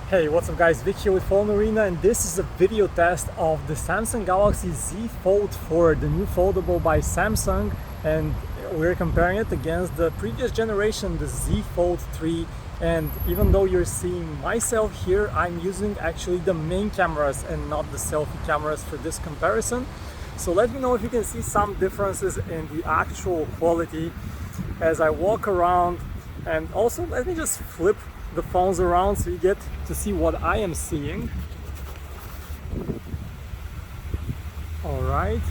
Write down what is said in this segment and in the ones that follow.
Hey, what's up guys, Vic here with PhoneArena, and this is a video test of the Samsung Galaxy Z Fold 4, the new foldable by Samsung, and we're comparing it against the previous generation, the Z Fold 3. And even though you're seeing myself here, I'm using actually the main cameras and not the selfie cameras for this comparison. So let me know if you can see some differences in the actual quality as I walk around, and also let me just flip the phones around so you get to see what I am seeing. All right.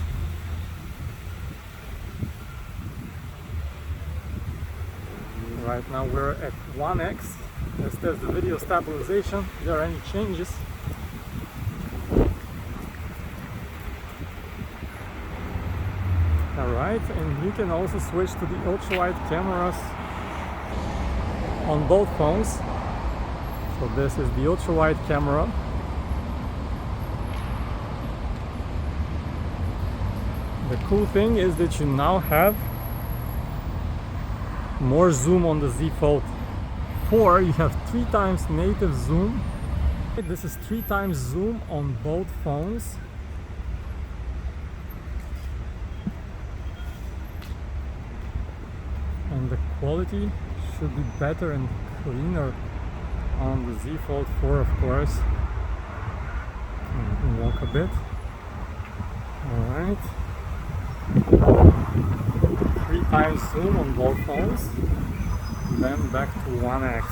Right now we're at 1x. Let's test the video stabilization. If there are any changes. All right, and you can also switch to the ultra-wide cameras on both phones. So this is the ultra-wide camera. The cool thing is that you now have more zoom on the Z Fold 4. You have 3 times native zoom. This is 3 times zoom on both phones. And the quality should be better and cleaner on the Z Fold 4, of course. And walk a bit. Alright. 3 times zoom on both phones. Then back to 1x.